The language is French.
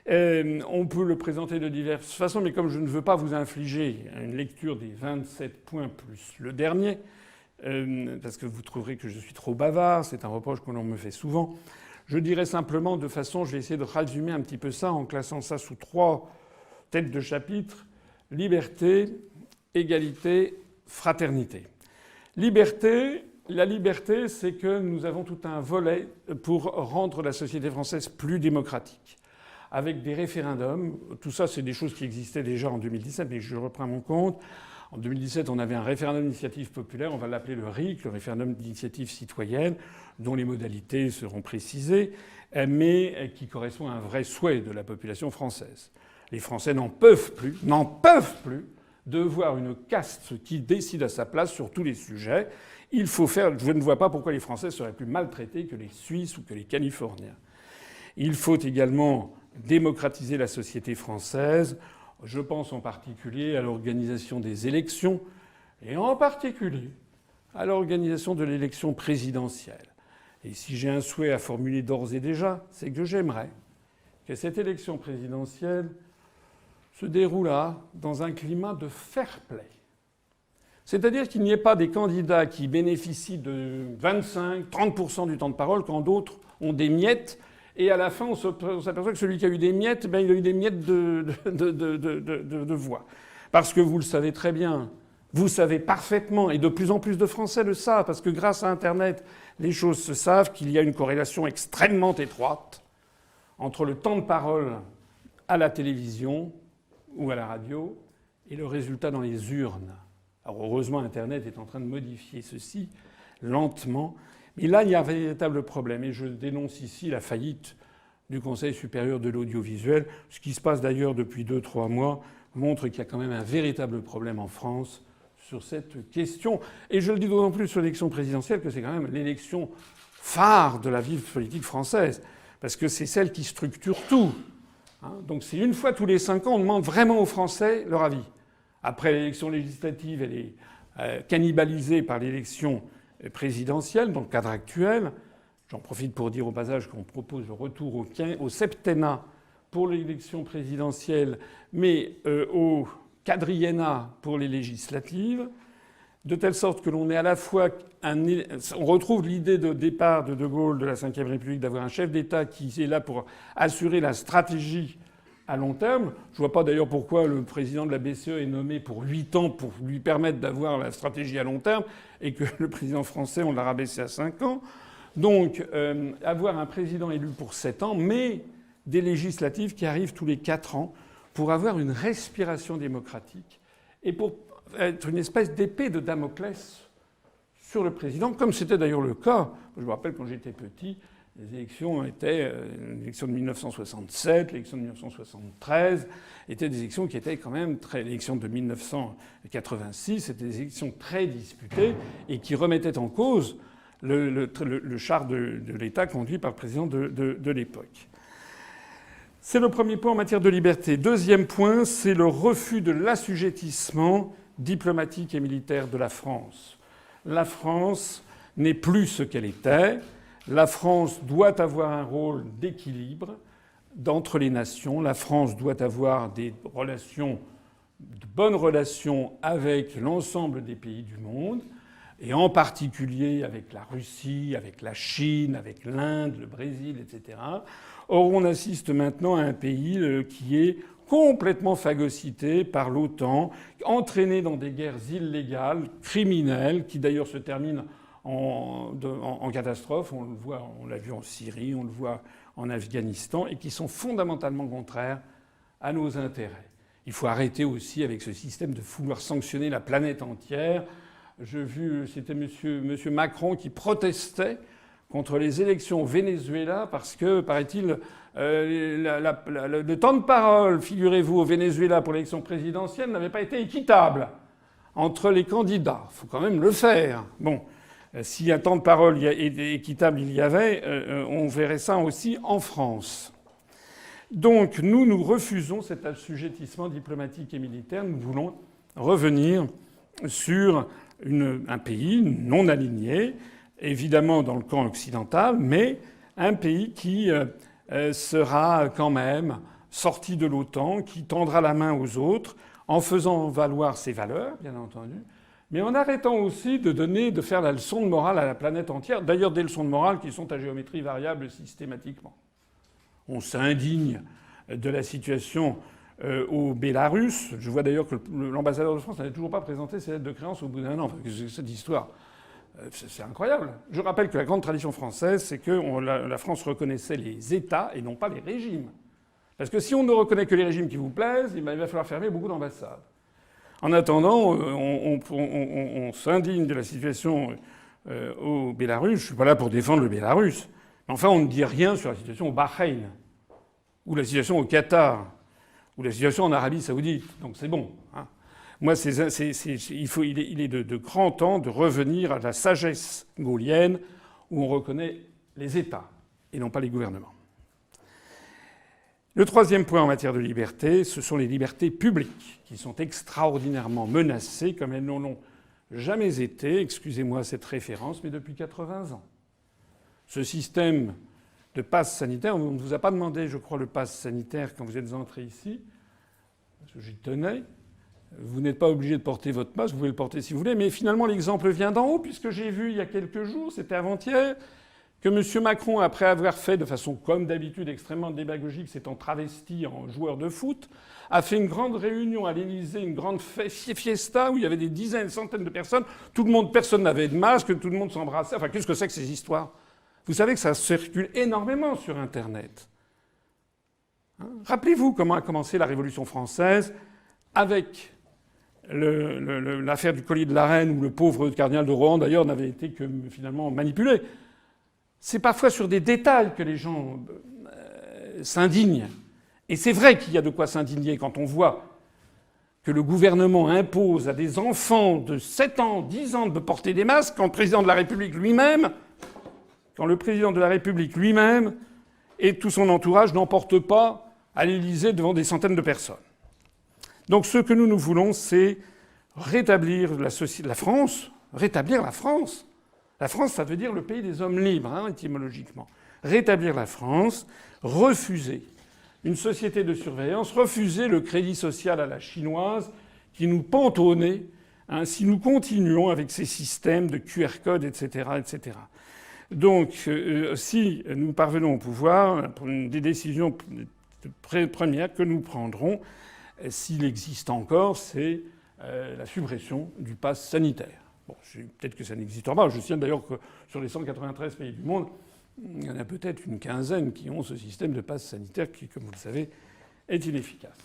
On peut le présenter de diverses façons, mais comme je ne veux pas vous infliger une lecture des 27 points plus le dernier, parce que vous trouverez que je suis trop bavard, c'est un reproche que l'on me fait souvent, je dirais simplement de façon, je vais essayer de résumer un petit peu ça en classant ça sous 3 têtes de chapitre: liberté, égalité, fraternité. Liberté, la liberté, c'est que nous avons tout un volet pour rendre la société française plus démocratique, avec des référendums. Tout ça, c'est des choses qui existaient déjà en 2017, mais je reprends mon compte. En 2017, on avait un référendum d'initiative populaire, on va l'appeler le RIC, le référendum d'initiative citoyenne, dont les modalités seront précisées, mais qui correspond à un vrai souhait de la population française. Les Français n'en peuvent plus de voir une caste qui décide à sa place sur tous les sujets. Il faut faire. Je ne vois pas pourquoi les Français seraient plus maltraités que les Suisses ou que les Californiens. Il faut également démocratiser la société française. Je pense en particulier à l'organisation des élections et en particulier à l'organisation de l'élection présidentielle. Et si j'ai un souhait à formuler d'ores et déjà, c'est que j'aimerais que cette élection présidentielle se déroulât dans un climat de fair play. C'est-à-dire qu'il n'y ait pas des candidats qui bénéficient de 25-30% du temps de parole quand d'autres ont des miettes. Et à la fin, on s'aperçoit que celui qui a eu des miettes, il a eu des miettes de voix. Parce que vous le savez très bien, vous savez parfaitement, et de plus en plus de Français le savent, parce que grâce à Internet, les choses se savent, qu'il y a une corrélation extrêmement étroite entre le temps de parole à la télévision ou à la radio et le résultat dans les urnes. Alors heureusement, Internet est en train de modifier ceci lentement. Mais là, il y a un véritable problème. Et je dénonce ici la faillite du Conseil supérieur de l'audiovisuel. Ce qui se passe d'ailleurs depuis 2-3 mois montre qu'il y a quand même un véritable problème en France sur cette question. Et je le dis d'autant plus sur l'élection présidentielle que c'est quand même l'élection phare de la vie politique française. Parce que c'est celle qui structure tout. Donc c'est une fois tous les 5 ans, on demande vraiment aux Français leur avis. Après l'élection législative, elle est cannibalisée par l'élection présidentielle dans le cadre actuel. J'en profite pour dire au passage qu'on propose le retour au septennat pour l'élection présidentielle, mais au quadriennat pour les législatives, de telle sorte que l'on est à la fois on retrouve l'idée de départ de De Gaulle de la Ve République d'avoir un chef d'État qui est là pour assurer la stratégie à long terme. Je ne vois pas d'ailleurs pourquoi le président de la BCE est nommé pour 8 ans pour lui permettre d'avoir la stratégie à long terme et que le président français, on l'a rabaissé à 5 ans. Donc avoir un président élu pour 7 ans, mais des législatives qui arrivent tous les 4 ans pour avoir une respiration démocratique et pour être une espèce d'épée de Damoclès sur le président, comme c'était d'ailleurs le cas. Je me rappelle quand j'étais petit, les élections étaient l'élection de 1967, l'élection de 1973 étaient des élections qui étaient quand même très. L'élection de 1986, c'était des élections très disputées et qui remettaient en cause le char de l'État conduit par le président de l'époque. C'est le premier point en matière de liberté. Deuxième point, c'est le refus de l'assujettissement diplomatique et militaire de la France. La France n'est plus ce qu'elle était. La France doit avoir un rôle d'équilibre entre les nations. La France doit avoir des relations, de bonnes relations avec l'ensemble des pays du monde, et en particulier avec la Russie, avec la Chine, avec l'Inde, le Brésil, etc. Or, on assiste maintenant à un pays qui est complètement phagocyté par l'OTAN, entraîné dans des guerres illégales, criminelles, qui d'ailleurs se terminent en catastrophe. On le voit, on l'a vu en Syrie, on le voit en Afghanistan, et qui sont fondamentalement contraires à nos intérêts. Il faut arrêter aussi avec ce système de vouloir sanctionner la planète entière. J'ai vu, c'était monsieur Macron qui protestait contre les élections au Venezuela parce que, paraît-il, le temps de parole, figurez-vous, au Venezuela pour l'élection présidentielle n'avait pas été équitable entre les candidats. Il faut quand même le faire. Bon, si un temps de parole équitable il y avait, on verrait ça aussi en France. Donc nous refusons cet assujettissement diplomatique et militaire. Nous voulons revenir sur un pays non aligné, évidemment dans le camp occidental, mais un pays qui sera quand même sorti de l'OTAN, qui tendra la main aux autres en faisant valoir ses valeurs, bien entendu, mais en arrêtant aussi de faire la leçon de morale à la planète entière. D'ailleurs, des leçons de morale qui sont à géométrie variable systématiquement. On s'indigne de la situation au Bélarus. Je vois d'ailleurs que l'ambassadeur de France n'avait toujours pas présenté ses lettres de créance au bout d'un an. Enfin, cette histoire, c'est incroyable. Je rappelle que la grande tradition française, c'est que la France reconnaissait les États et non pas les régimes. Parce que si on ne reconnaît que les régimes qui vous plaisent, il va falloir fermer beaucoup d'ambassades. En attendant, on s'indigne de la situation au Bélarus. Je ne suis pas là pour défendre le Bélarus. Mais enfin, on ne dit rien sur la situation au Bahreïn, ou la situation au Qatar, ou la situation en Arabie Saoudite. Donc c'est bon. Hein. Moi, il est de grand temps de revenir à la sagesse gaulienne, où on reconnaît les États et non pas les gouvernements. Le troisième point en matière de liberté, ce sont les libertés publiques, qui sont extraordinairement menacées, comme elles n'en ont jamais été, excusez-moi cette référence, mais depuis 80 ans. Ce système de passe sanitaire, on ne vous a pas demandé, je crois, le passe sanitaire quand vous êtes entré ici, parce que j'y tenais. Vous n'êtes pas obligé de porter votre masque, vous pouvez le porter si vous voulez, mais finalement l'exemple vient d'en haut, puisque j'ai vu il y a quelques jours, c'était avant-hier, que M. Macron, après avoir fait de façon comme d'habitude extrêmement démagogique, s'étant travesti en joueur de foot, a fait une grande réunion à l'Élysée, une grande fiesta où il y avait des dizaines, centaines de personnes. Personne n'avait de masque, tout le monde s'embrassait. Enfin, qu'est-ce que c'est que ces histoires ? Vous savez que ça circule énormément sur Internet. Hein ? Rappelez-vous comment a commencé la Révolution française avec l'affaire du collier de la reine, où le pauvre cardinal de Rohan, d'ailleurs, n'avait été que finalement manipulé. C'est parfois sur des détails que les gens s'indignent. Et c'est vrai qu'il y a de quoi s'indigner quand on voit que le gouvernement impose à des enfants de 7 ans, 10 ans de porter des masques, quand le président de la République lui-même et tout son entourage n'en portent pas à l'Élysée devant des centaines de personnes. Donc ce que nous voulons, c'est rétablir la France, rétablir la France. La France, ça veut dire le pays des hommes libres, hein, étymologiquement. Rétablir la France, refuser une société de surveillance, refuser le crédit social à la chinoise qui nous pend au nez si nous continuons avec ces systèmes de QR code, etc., etc. Donc, si nous parvenons au pouvoir, une des décisions premières que nous prendrons, s'il existe encore, c'est la suppression du pass sanitaire. Bon, peut-être que ça n'existera pas. Je signale d'ailleurs que sur les 193 pays du monde, il y en a peut-être une quinzaine qui ont ce système de passe sanitaire qui, comme vous le savez, est inefficace.